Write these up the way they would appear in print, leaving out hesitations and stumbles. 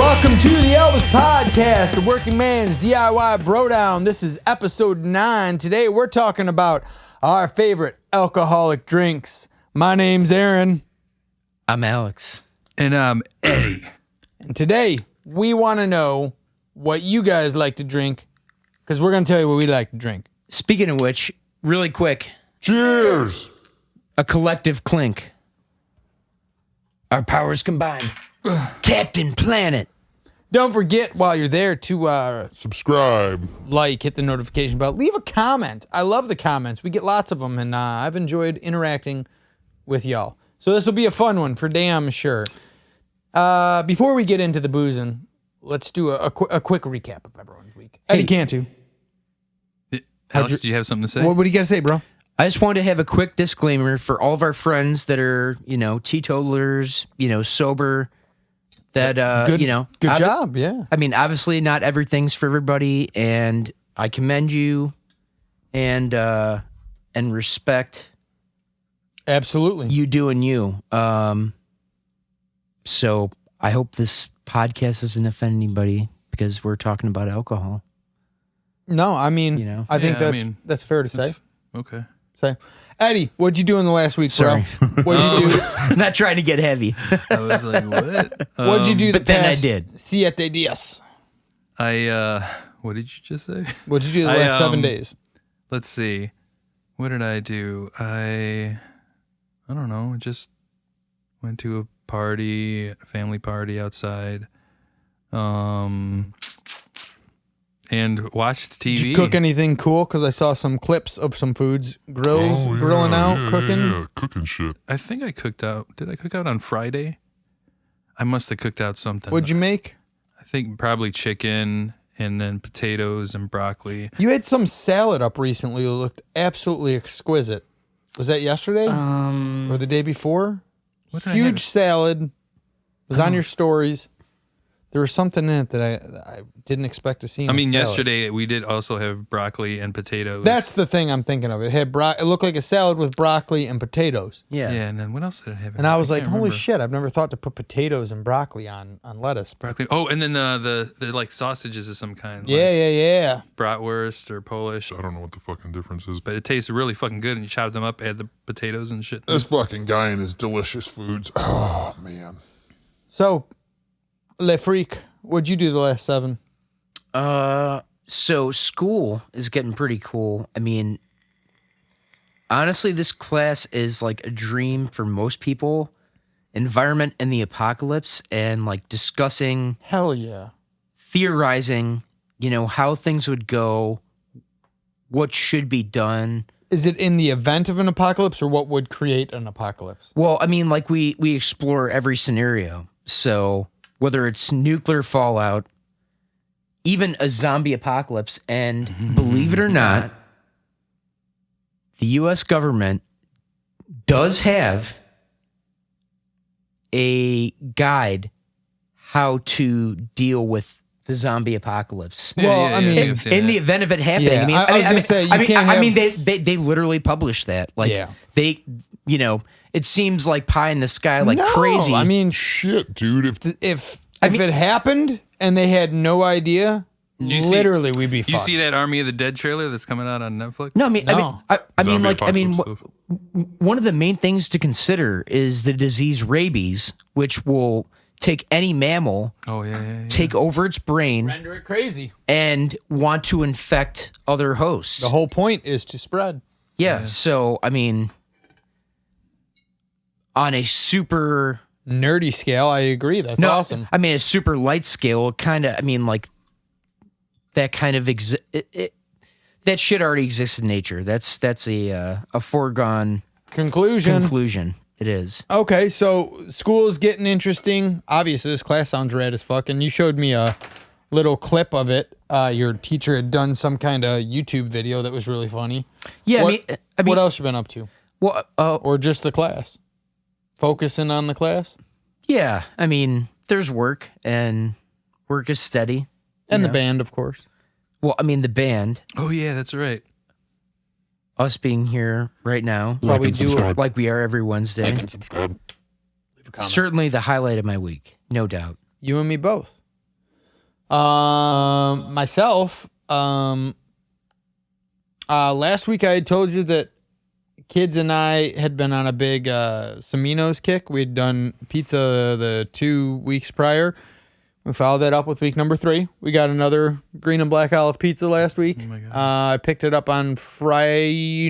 Welcome to the Albus Podcast, the working man's DIY Brodown. This is episode 9. Today we're talking about our favorite alcoholic drinks. My name's Aaron. I'm Alex. And I'm Eddie. And today we want to know what you guys like to drink, because we're going to tell you what we like to drink. Speaking of which, really quick. Cheers! A collective clink. Our powers combined. Captain Planet. Don't forget while you're there to Subscribe. hit the notification bell, leave a comment. I love the comments. We get lots of them, and I've enjoyed interacting with y'all. So this will be a fun one for damn sure. Before we get into the boozing, let's do a quick recap of everyone's week. Eddie Cantu. Alex, do you have something to say? What do you got to say, bro? I just wanted to have a quick disclaimer for all of our friends that are, teetotalers, sober. That good job, yeah. I mean, obviously, not everything's for everybody, and I commend you, and respect. Absolutely, you doing you. So I hope this podcast doesn't offend anybody because we're talking about alcohol. No, I mean, I think that's fair to say. Okay. Say, Eddie, what'd you do in the last week, Sorry. bro? What'd you do? I'm not trying to get heavy. I was like, what? What'd you do? But then I did. Siete días. What did you just say? What'd you do the last 7 days? Let's see. What did I do? I don't know. I just went to a family party outside. And watched TV. Did you cook anything cool? Because I saw some clips of some foods. Grilling out, cooking. Yeah, cooking shit. I think I cooked out. Did I cook out on Friday? I must have cooked out something. What'd you make? I think probably chicken and then potatoes and broccoli. You had some salad up recently that looked absolutely exquisite. Was that yesterday? Or the day before? What did I Huge have? salad. It was on your stories. There was something in it that I didn't expect to see. I mean, yesterday we did also have broccoli and potatoes. That's the thing I'm thinking of. It had it looked like a salad with broccoli and potatoes. Yeah. Yeah, and then what else did I have? And I was like, holy shit! I've never thought to put potatoes and broccoli on lettuce. Broccoli. Oh, and then the like sausages of some kind. Yeah. Bratwurst or Polish. I don't know what the fucking difference is. But it tastes really fucking good, and you chop them up, add the potatoes and shit. This fucking guy and his delicious foods. Oh, man. So, Le Freak, what'd you do the last 7? So school is getting pretty cool. I mean, honestly, this class is like a dream for most people. Environment and the apocalypse, and like discussing, Hell yeah. theorizing, how things would go, what should be done. Is it in the event of an apocalypse, or what would create an apocalypse? Well, I mean, like we explore every scenario. So whether it's nuclear fallout, even a zombie apocalypse, and believe it or not, the U.S. government does have a guide how to deal with the zombie apocalypse. Well, I mean, In the event of it happening, Yeah, I was gonna say, you can't have- they literally published that. Like, Yeah. they, it seems like pie in the sky, like crazy. I mean, Shit, dude. if it happened and they had no idea, literally we'd be You fucked. see that Army of the Dead trailer that's coming out on Netflix? No, I mean, No. Zombie apocalypse stuff. one of the main things to consider is the disease rabies, which will take any mammal, Oh yeah. take over its brain, Render it crazy. and want to infect other hosts. The whole point is to spread. Yeah. So, I mean, on a super Nerdy scale, I agree. That's awesome. I mean, a super light scale, kind of. I mean, like that kind of that shit already exists in nature. That's a foregone Conclusion. It is. Okay, so school is getting interesting. Obviously, this class sounds rad as fuck, and you showed me a little clip of it. Your teacher had done some kind of YouTube video that was really funny. Yeah, What, I mean, what else you been up to? Well, Or just the class? Focusing on the class? yeah. I mean, there's work, and work is steady. And you the know. band, of course. Well, I mean, the band, Oh yeah, that's right. us being here right now, Like and subscribe. like we are every Wednesday. Subscribe. Certainly the highlight of my week, no doubt. You and me both. Myself, last week I had told you that kids and I had been on a big Semino's kick. We'd done pizza the 2 weeks prior. We followed that up with week number 3. We got another green and black olive pizza last week. Oh my God. I picked it up on Friday?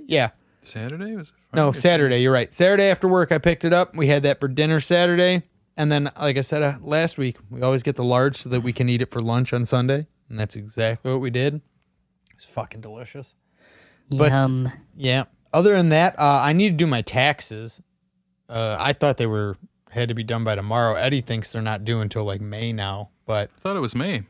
Yeah. Saturday? Was it Friday? No, Saturday. You're right. Saturday after work, I picked it up. We had that for dinner Saturday. And then, like I said last week, we always get the large so that we can eat it for lunch on Sunday. And that's exactly what we did. It's fucking delicious. But, Yum. yeah. Other than that, I need to do my taxes. I thought they had to be done by tomorrow. Eddie thinks they're not due until like May now. But I thought it was May.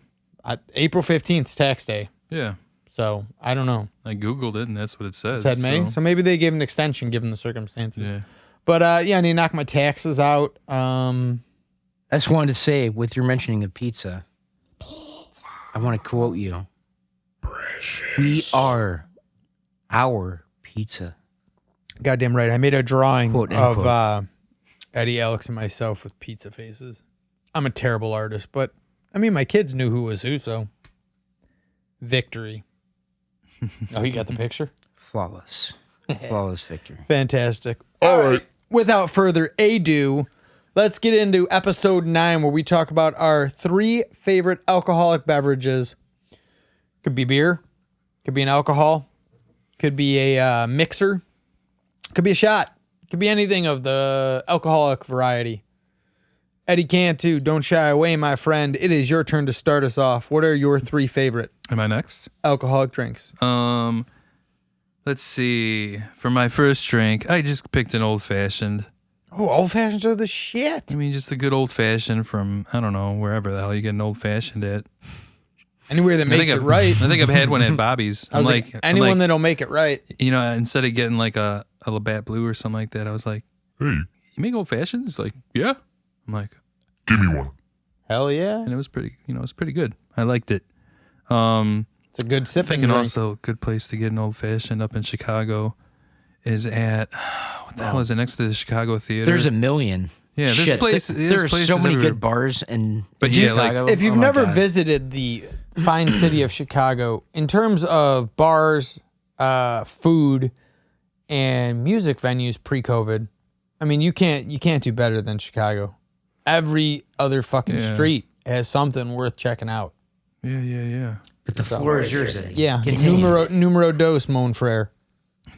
April 15th is tax day. Yeah. So, I don't know. I Googled it, and that's what it says. It said May? So maybe they gave an extension given the circumstances. Yeah. But, yeah, I need to knock my taxes out. I just wanted to say, with your mentioning of pizza, I want to quote you. We are our pizza. Goddamn right. I made a drawing Quote, of Eddie, Alex, and myself with pizza faces. I'm a terrible artist, but I mean, my kids knew who was who, so victory. Oh, you got the picture? Flawless. Flawless victory. Fantastic. All right. Without further ado, let's get into episode 9 where we talk about our 3 favorite alcoholic beverages. Could be beer, could be an alcohol, could be a mixer, could be a shot, could be anything of the alcoholic variety. Eddie Cantu, don't shy away, my friend. It is your turn to start us off. What are your 3 favorite Am I next? alcoholic drinks? Let's see. For my first drink, I just picked an old fashioned. Oh, old fashions are the shit. I mean, just a good old fashioned from, I don't know, wherever the hell you get an old fashioned at. Anywhere that makes it right. I think I've had one at Bobby's. I was like, anyone that'll make it right. You know, instead of getting like a Labatt Blue or something like that, I was like, Hey, you make old fashions? Like, yeah. I'm like, give me one. Hell yeah. and it was pretty, it was pretty good. I liked it. It's a good sipping Thinking drink. also a good place to get an old fashioned up in Chicago is at, what the hell is it, next to the Chicago Theater? There's a million. Yeah, there's Shit, places- there there's are so places many everywhere. good bars in But yeah, like, Chicago. If you've Oh my never God. visited the fine city of Chicago, in terms of bars, food, and music venues pre-COVID, I mean, you can't do better than Chicago. Every other fucking Yeah. street has something worth checking out. Yeah. But the floor is yours, Eddie. Yeah, Continue. numero dos, mon frere.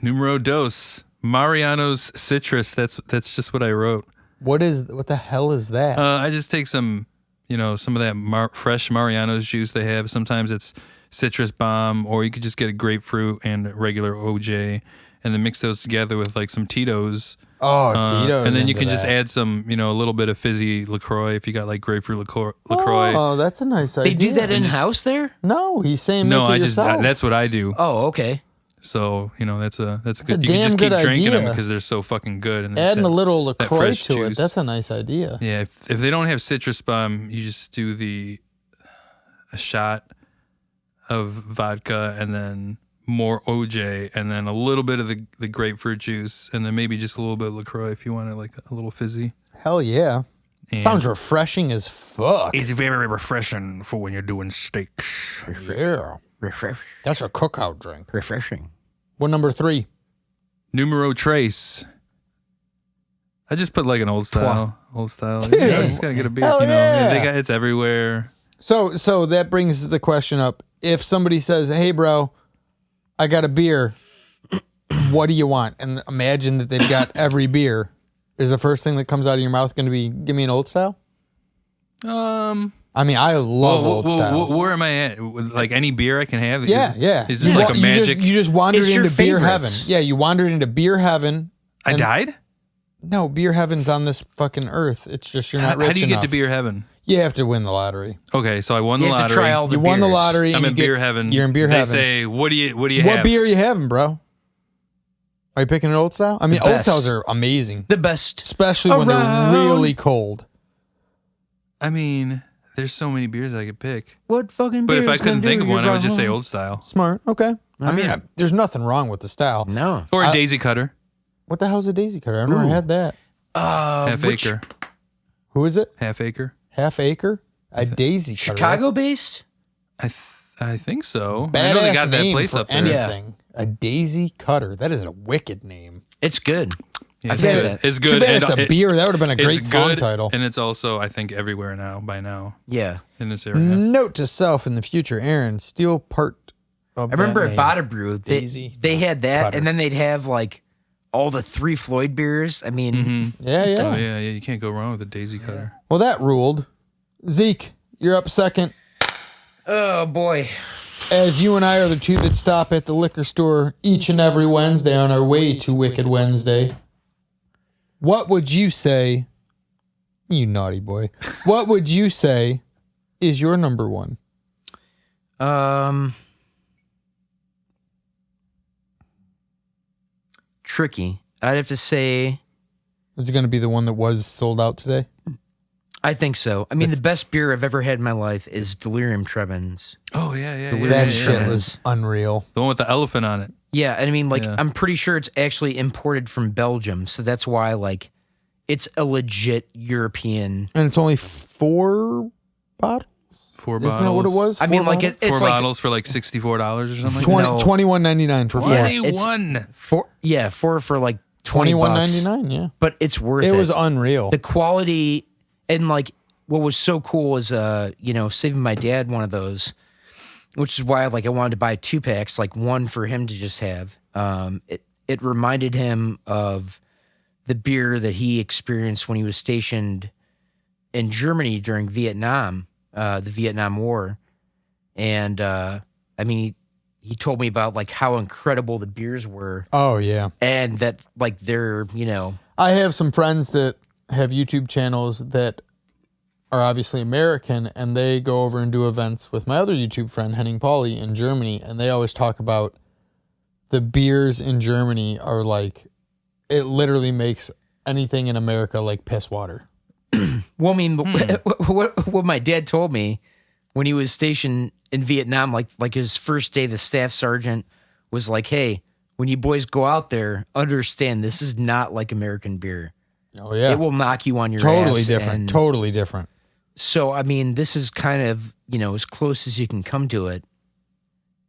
Numero dos, Mariano's Citrus. That's just what I wrote. What the hell is that? I just take some of that fresh Mariano's juice they have. Sometimes it's citrus bomb, or you could just get a grapefruit and regular OJ, and then mix those together with like some Tito's. Tito's. And then you into can just that. add some, a little bit of fizzy LaCroix if you got like grapefruit LaCroix. Oh, that's a nice idea. They do that in-house there? No, he's saying No, make it yourself. that's what I do. Oh, okay. So, that's a good. a You can just damn keep good drinking them idea. because they're so fucking good. And Adding a little LaCroix fresh to it. juice. That's a nice idea. Yeah, if they don't have citrus bomb, you just do a shot of vodka and then more OJ and then a little bit of the grapefruit juice and then maybe just a little bit of LaCroix if you want it like a little fizzy. Hell yeah. And Sounds refreshing as fuck. it's very refreshing for when you're doing steaks. Yeah. Refresh. That's a cookout drink. Refreshing. What number 3? Numero Trace. I just put like an old style. Old style. Dude. Yeah, I just gotta get a beer. Hell yeah. It's everywhere. So that brings the question up. If somebody says, hey, bro, I got a beer, what do you want? And imagine that they've got every beer. Is the first thing that comes out of your mouth going to be, give me an old style? I mean, I love old styles. Where am I at? With, like any beer I can have? Yeah. It's just like a magic. You just wandered It's your into beer favorites. heaven. Yeah, you wandered into beer heaven. I and- died? No, beer heaven's on this fucking earth. It's just you're How not rich do you get enough. to beer heaven? You have to win the lottery. Okay, so I won the You have lottery. to try all the You won the beers. lottery. I'm and in you get- beer heaven. You're in beer they heaven. say, what do you What have? beer are you having, bro? Are you picking an old style? I mean, The old best. styles are amazing, The best. especially when Around. they're really cold. I mean, there's so many beers I could pick. What fucking But if beer I is gonna couldn't think do of one, I would you just say wrong? old style. Smart. Okay. I mean, there's nothing wrong with the style. No. Or a daisy cutter. What the hell's a daisy cutter? I've never had that. Half Which- acre. Who is it? Half acre. Half acre? A daisy cutter. Chicago-based? I think so. Badass I know they got that name place for up there. anything. A daisy cutter. That is a wicked name. It's good. Yeah, I've it's had good. it. It's Too good. bad it's a beer. That would have been a great It's song good, title. and it's also, I think, everywhere by now Yeah. in this area. Note to self in the future, Aaron, steal part of I remember that at name. Bada Brew, Daisy they had that, cutter. and then they'd have like all the 3 Floyd beers. I mean, Yeah, yeah. Oh yeah, you can't go wrong with a daisy cutter. Well, that ruled. Zeke, you're up second. oh boy. As you and I are the two that stop at the liquor store each and every Wednesday on our way to Wicked Wednesday. What would you say, you naughty boy, what would you say is your number one? Tricky. I'd have to say, Is it going to be the one that was sold out today? I think so. I mean, the best beer I've ever had in my life is Delirium Trebens. Oh yeah. That yeah, shit yeah. was unreal. The one with the elephant on it. Yeah, and I mean, like, Yeah. I'm pretty sure it's actually imported from Belgium, so that's why, like, it's a legit European. And it's only 4 bottles? 4 Isn't bottles. that what it was? I mean, 4 like, bottles? it's 4 like bottles for like $64 or something. like 20, No. $21.99 for 4. Yeah, 21. four for like 20 bucks. $21.99, yeah. But it's worth it. It was unreal. The quality, and like what was so cool was saving my dad one of those, which is why I wanted to buy 2-packs, like one for him to just have. It reminded him of the beer that he experienced when he was stationed in Germany during Vietnam, the Vietnam War. And I mean, he told me about like how incredible the beers were, Oh, yeah. and that like they're, I have some friends that have YouTube channels that are obviously American, and they go over and do events with my other YouTube friend, Henning Pauli, in Germany, and they always talk about the beers in Germany are like, it literally makes anything in America like piss water. Well, I mean, what my dad told me when he was stationed in Vietnam, like his first day, the staff sergeant was like, "Hey, when you boys go out there, understand this is not like American beer. Oh, yeah. It will knock you on your Totally ass." different. And Totally different. so, I mean, this is kind of as close as you can come to it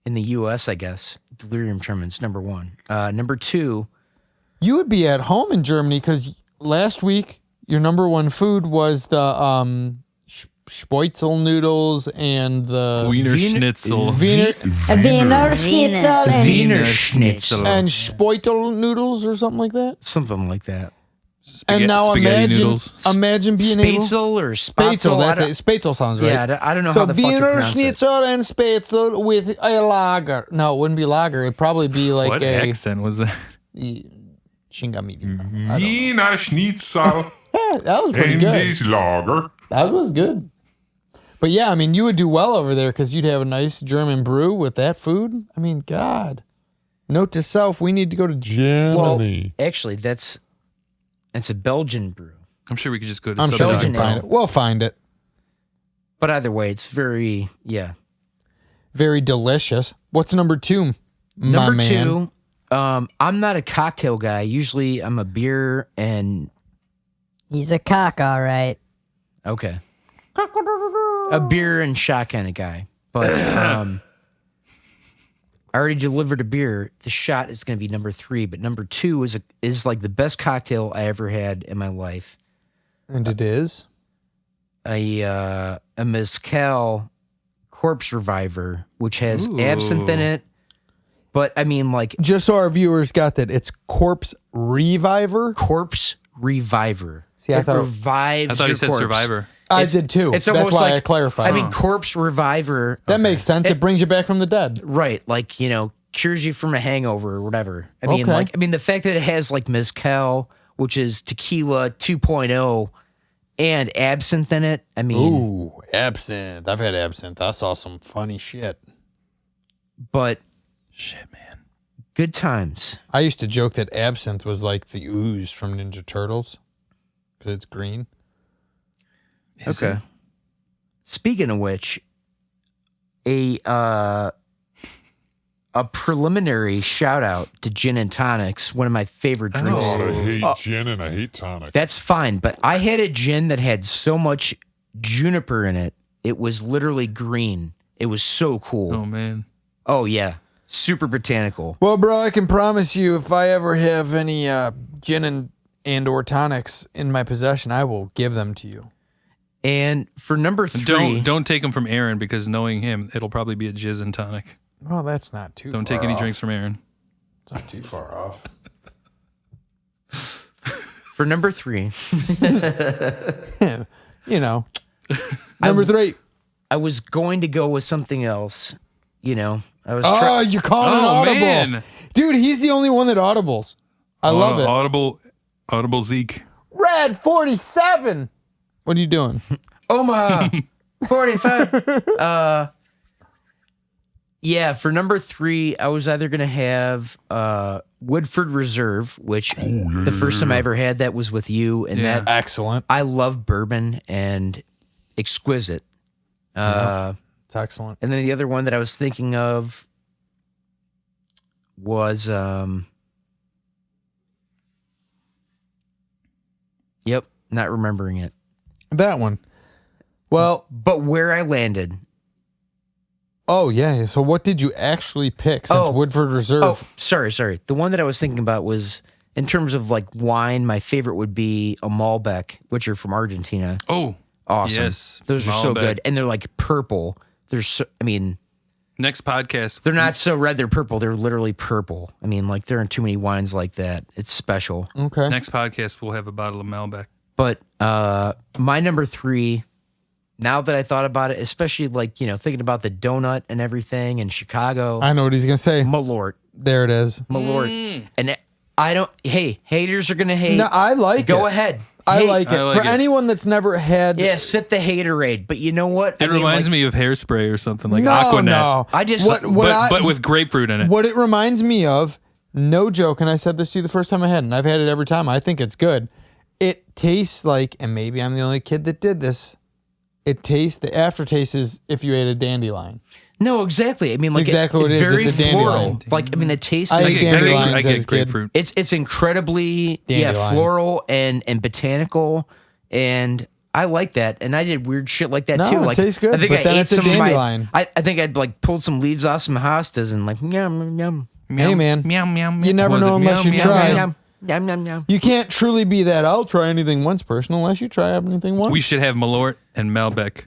in the U.S., I guess. Delirium Tremens, number 1. Number 2. You would be at home in Germany because last week your number one food was the Spitzel noodles and the Wiener Schnitzel. Wiener Wiener Schnitzel and Wiener Schnitzel. and Spitzel noodles or something like that. Something like that. Spaghetti, And now spaghetti noodles. imagine being able. Spitzel or Spitzel, Spatzel? that's it. Spitzel sounds right. Yeah, I don't know So how the fuck to Wiener pronounce it. Schnitzel and Spitzel with a lager. No, it wouldn't be lager. It'd probably be like What a accent was that? Shingami. Wiener Schnitzel Yeah, that was pretty in good. this lager. That was good. But yeah, I mean, you would do well over there because you'd have a nice German brew with that food. I mean, God. Note to self, we need to go to Germany. Well, actually, that's a Belgian brew. I'm sure we could just go to I'm sure we Belgian can find ale. it. We'll find it. But either way, it's very, Very delicious. What's number 2, my Number man? 2, I'm not a cocktail guy. Usually I'm a beer and, he's a cock, all right. okay. A beer and shot kind of guy. But I already delivered a beer. The shot is going to be number 3. But number 2 is like the best cocktail I ever had in my life. And it is? A mezcal corpse reviver, which has Ooh. absinthe in it. But I mean, like, Just so our viewers got that, it's Corpse Reviver. corpse reviver. See, I it thought- revives I thought your you said corpse. Survivor. I It's- did too. It's That's almost why like I clarified. I mean, corpse reviver. that makes sense. It brings you back from the dead. Right, like cures you from a hangover or whatever. I mean, Okay. the fact that it has like mezcal, which is tequila 2.0, and absinthe in it. I mean, Ooh, absinthe. I've had absinthe. I saw some funny shit. but Shit, man. good times. I used to joke that absinthe was like the ooze from Ninja Turtles because it's green. Is Okay. it? Speaking of which, a preliminary shout out to gin and tonics, one of my favorite drinks. God, I hate gin and I hate tonic. That's fine, but I had a gin that had so much juniper in it It was literally green. It was so cool. Oh man. Oh yeah, super botanical. Well, bro, I can promise you, if I ever have any gin and or tonics in my possession, I will give them to you. And for number 3, Don't take them from Aaron, because knowing him, it'll probably be a jizz and tonic. Well, that's not too. Don't far take any off. drinks from Aaron. It's not too far off. For number 3, You know, number 3. I was going to go with something else. You know, I was. Oh, you're calling an Oh, audible, man. dude. He's the only one that audibles. I love it. Audible Zeke. Red 47. What are you doing? Omaha 45. Yeah, for number 3, I was either gonna have Woodford Reserve, which the first time I ever had that was with you, and Yeah. that Excellent. I love bourbon and exquisite. It's excellent. And then the other one that I was thinking of was yep, not remembering it. That one. Well, But where I landed. oh yeah. So what did you actually pick? Since Oh. Woodford Reserve. Oh, sorry. The one that I was thinking about was, in terms of like wine, my favorite would be a Malbec, which are from Argentina. Oh, Awesome. yes. Those are so Malbec. good. And they're like purple. They're so, I mean, Next podcast. they're not so red, they're purple. They're literally purple. I mean, like, there aren't too many wines like that. It's special. Okay. Next podcast, we'll have a bottle of Malbec. But my number 3, now that I thought about it, especially like, you know, thinking about the donut and everything in Chicago, I know what he's gonna say. Malort. There it is. Malort. And I don't, hey, haters are going to hate. No, I like it. Go ahead. I Hate. like it. I like For it. anyone that's never had. Yeah, sip the haterade. But you know what? It reminds me of hairspray or something like No, Aquanet. no. I just- But with grapefruit in it. What it reminds me of, no joke, and I said this to you the first time I had it, and I've had it every time. I think it's good. It tastes like, and maybe I'm the only kid that did this, the aftertaste is if you ate a dandelion. No, exactly. I mean, like, exactly what it is. Very It's a floral. dandelion. Like, I mean, the taste I is ate I very. dandelions get as a kid. grapefruit. It's incredibly Dandelion. floral and botanical, and I like that. And I did weird shit like that No, too. it Like, tastes good, I think but I then ate it's a some of my. dandelion. I think I'd like pulled some leaves off some hostas and like yum yum Hey, man. Meow, meow, meow. You never Was know it unless meow, you meow, try. meow? yum yum yum. You can't truly be that, I'll try anything once person unless you try anything once. We should have Malort and Malbec.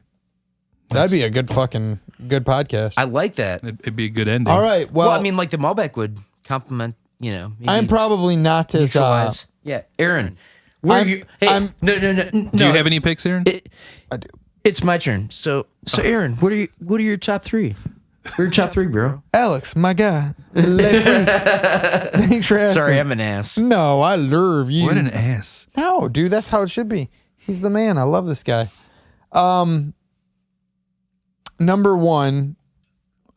That'd be a good podcast. I like that. It'd be a good ending. All right. Well, Well, I mean, like the Malbec would complement. You know, maybe I'm probably not as. neutralize. Yeah, Aaron. Where I'm- are you? Hey, I'm- no. Do you have any picks, Aaron? I do. It's my turn. So Aaron, what are your top 3? What are your top 3, bro? Alex, my guy. Thanks for asking. Sorry, I'm an ass. No, I love you. What an ass. No, dude, that's how it should be. He's the man. I love this guy. Number 1,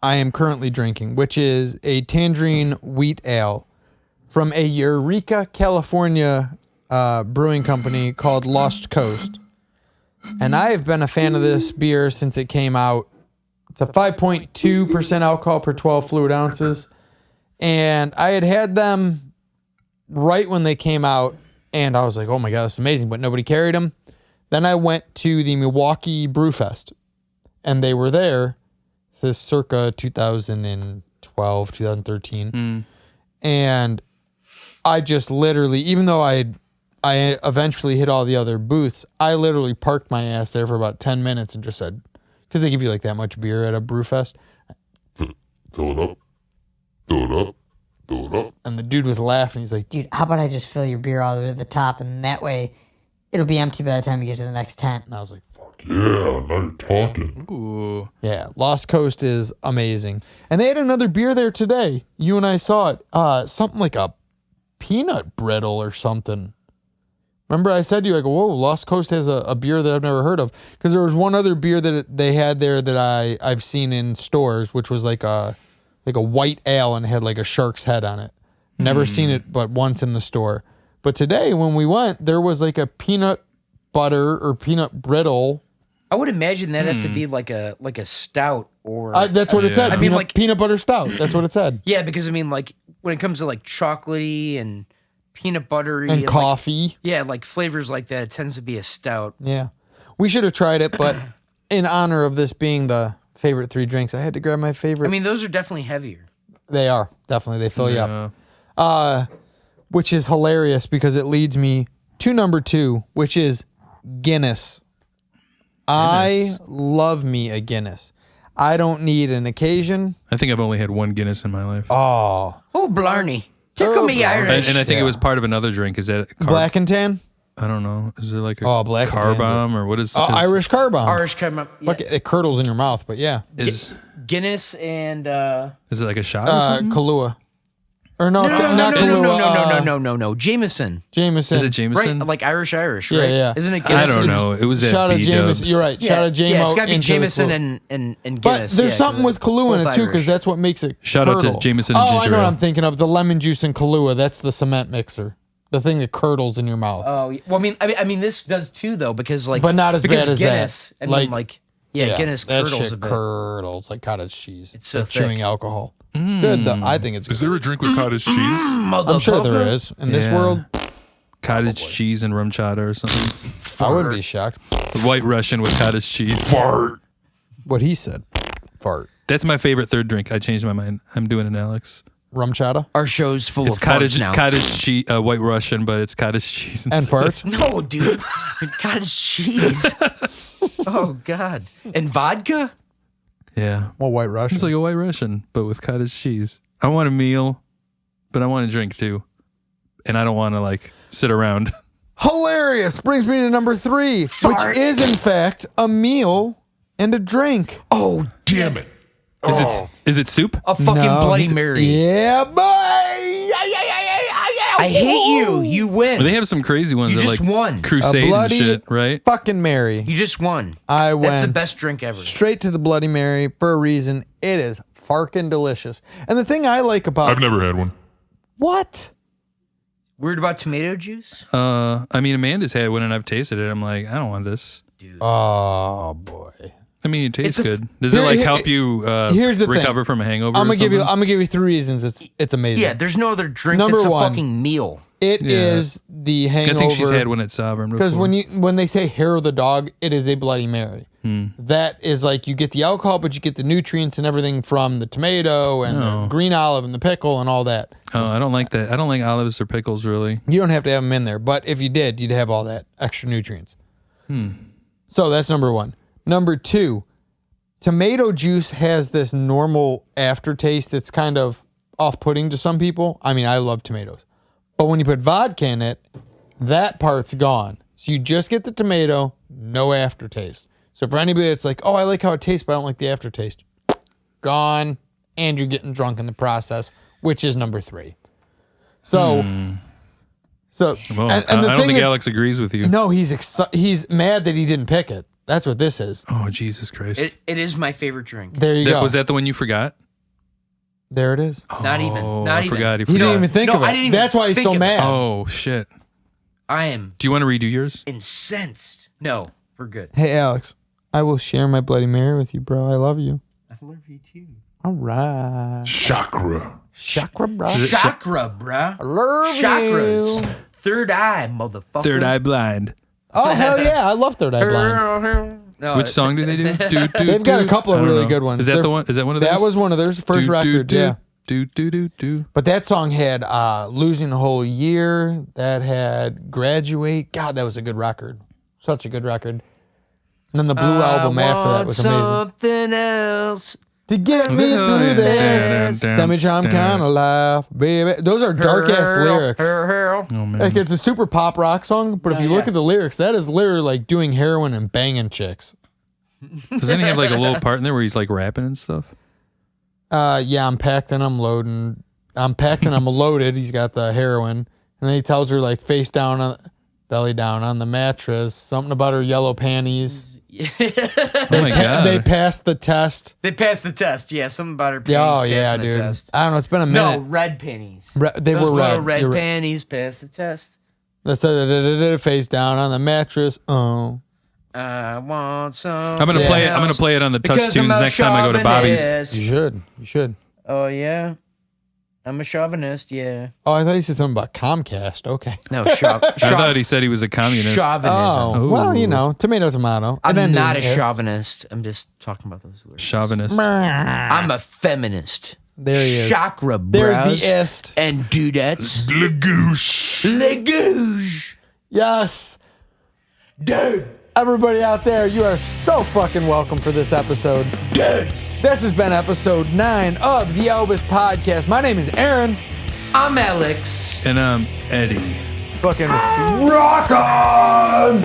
I am currently drinking, which is a tangerine wheat ale from a Eureka, California brewing company called Lost Coast. And I have been a fan of this beer since it came out. It's a 5.2% alcohol per 12 fluid ounces. And I had them right when they came out, and I was like, oh my God, that's amazing, but nobody carried them. Then I went to the Milwaukee Brew Fest, and they were there. This is circa 2012, 2013. And I just literally, even though I eventually hit all the other booths, I literally parked my ass there for about 10 minutes and just said, because they give you like that much beer at a brew fest. Fill it up. Fill it up. Fill it up. And the dude was laughing. He's like, Dude, how about I just fill your beer all the way to the top, and that way it'll be empty by the time you get to the next tent. and I was like, fuck Yeah, now you're talking. Ooh. yeah, Lost Coast is amazing. And they had another beer there today. You and I saw it. Something like a peanut brittle or something. Remember I said to you, I go, whoa, Lost Coast has a beer that I've never heard of. Because there was one other beer that they had there that I've seen in stores, which was like a white ale and had like a shark's head on it. Never seen it but once in the store. But today when we went, there was like a peanut butter or peanut brittle. I would imagine that have to be like a stout or That's what it said. I mean, peanut, like- peanut butter stout. That's what it said. yeah, because I mean, like when it comes to like chocolatey and peanut buttery And like, coffee. yeah, like flavors like that, it tends to be a stout. Yeah. We should have tried it, but in honor of this being the favorite 3 drinks, I had to grab my favorite. I mean, those are definitely heavier. They are. Definitely. They fill you up. Which is hilarious because it leads me to number 2, which is Guinness. I love me a Guinness. I don't need an occasion. I think I've only had 1 Guinness in my life. Oh. Oh, Blarney. Tickle me Irish. And I think it was part of another drink. Is that Black and tan? I don't know. Is there like a Black car and tan. bomb or what is Irish car bomb. Irish come up. Yeah. Look, it curdles in your mouth, but yeah. is Guinness and is it like a shot or something? Kahlua. Or not no, Kahlua. no. Jameson. Jameson. Is it Jameson? Right, like Irish, right? Yeah. Isn't it I Guinness? don't know. It was at Shot of B Jameson. Dubs. You're right. Shot of Jamo. Yeah, it's got to be into the Jameson Kahlua. and Guinness. But there's something with Kahlua in it too, because that's what makes it Shout out to curdle. Jameson and I ginger know what ale. I'm thinking of. The lemon juice and Kahlua. That's the cement mixer. The thing that curdles in your mouth. Oh, well, I mean, this does too, though, because like, But not as because bad as Guinness, that. I mean, like, Guinness that curdles shit a bit. curdles like cottage cheese. It's so like chewing thick. alcohol. It's good. Though. I think it's good. Is there a drink with cottage cheese? I'm sure there is. In this Yeah. world, Cottage cheese and rum chata or something. I wouldn't be shocked. White Russian with cottage cheese. Fart. What he said. Fart. That's my favorite 3rd drink. I changed my mind. I'm doing it, Alex. Rum chata Our show's full It's of farts now. cottage cheese, White Russian, but it's cottage cheese and instead. farts. No, dude. Cottage cheese. Oh, God. And vodka? Yeah, Well, White Russian. it's like a White Russian, but with cottage cheese. I want a meal, but I want a drink too, and I don't want to like sit around. Hilarious. Brings me to number 3, which is in fact a meal and a drink. Oh, Damn it. Is it soup? a fucking Bloody Mary. Yeah, boy. I hate you. You win. They have some crazy ones You that just like won. crusade A and bloody- shit, right? Fucking Mary. You just won. I went That's the best drink ever. straight to the Bloody Mary for a reason. It is farkin' delicious. And the thing I like about I've never had one. what? Weird about tomato juice? I mean, Amanda's had one and I've tasted it. I'm like, I don't want this. Oh boy. I mean, it tastes It's a- good. Does it Here- like here- help you here's the thing. recover from a hangover? I'm or gonna something? give you 3 reasons. It's amazing. Yeah, there's no other drink Number that's a 1. fucking meal. It is the I hangover. think she's had one at Sovereign Because before. when they say hair of the dog, it is a Bloody Mary. Hmm. That is like you get the alcohol, but you get the nutrients and everything from the tomato and the green olive and the pickle and all that. I don't like that. I don't like olives or pickles really. You don't have to have them in there, but if you did, you'd have all that extra nutrients. So that's number 1. Number 2, tomato juice has this normal aftertaste that's kind of off-putting to some people. I mean, I love tomatoes. But when you put vodka in it, that part's gone. So you just get the tomato, no aftertaste. So for anybody that's like, oh, I like how it tastes, but I don't like the aftertaste, gone, and you're getting drunk in the process, which is number 3. So, Well, and I the don't thing think is- Alex agrees with you. no, he's mad that he didn't pick it. That's what this is. Oh, Jesus Christ. It is my favorite drink. There you go. Was that the one you forgot? There it is. Not even. Oh, Not I even. forgot. He didn't even think No, of it. I didn't even That's why he's think so of it. mad. Oh, shit. I am Do you want to redo yours? incensed. No, we're good. Hey, Alex, I will share my Bloody Mary with you, bro. I love you. I love you too. All right. Chakra. Chakra, bro. Chakra, bruh. I love Chakras. you. Third eye, motherfucker. Third Eye Blind. Oh, hell yeah. I love Third Eye Blind. No, Which song do they do? They've got a couple of really good ones. Is that They're- the one? Is that one of those? That was one of theirs first record, yeah. Do. But that song had Losing a Whole Year. That had Graduate. God, that was a good record. Such a good record. And then the Blue album after that was amazing. Something else. To get me through this, semi-charm kind of life, baby. Those are dark-ass lyrics. Oh, man. Like, it's a super pop rock song, but if you look yeah. at the lyrics, that is literally like doing heroin and banging chicks. Doesn't he have like a little part in there where he's like rapping and stuff? Yeah, I'm packed and I'm loading. I'm packed and I'm loaded. He's got the heroin. And then he tells her, like, face down, belly down on the mattress. Something about her yellow panties. Oh, my God. They passed the test. They passed the test. Yeah, something about her panties. Yeah, oh, yeah, passing the dude. test. I don't know. It's been a No, minute. red panties. They Those were little red. red You're right. panties passed the test. They said, face down on the mattress. Oh. I want some. I'm gonna Yeah. play it. I'm gonna play it on the Touch Because Tunes I'm a next time I go to Bobby's. chauvinist. You should. You should. Oh, yeah. I'm a chauvinist, yeah. Oh, I thought you said something about Comcast. Okay. No, I thought he said he was a communist. chauvinism. Oh, well, you know, tomato. I'm An not a ending-ist. chauvinist. I'm just talking about those lyrics. Chauvinist. I'm a feminist. There he is. Chakra There's brows the ist. and dudettes. Legouche. Legouge. Yes. Dude. Everybody out there, you are so fucking welcome for this episode. Dude. This has been episode 9 of the Albus Podcast. My name is Aaron. I'm Alex. And I'm Eddie. Fucking rock on!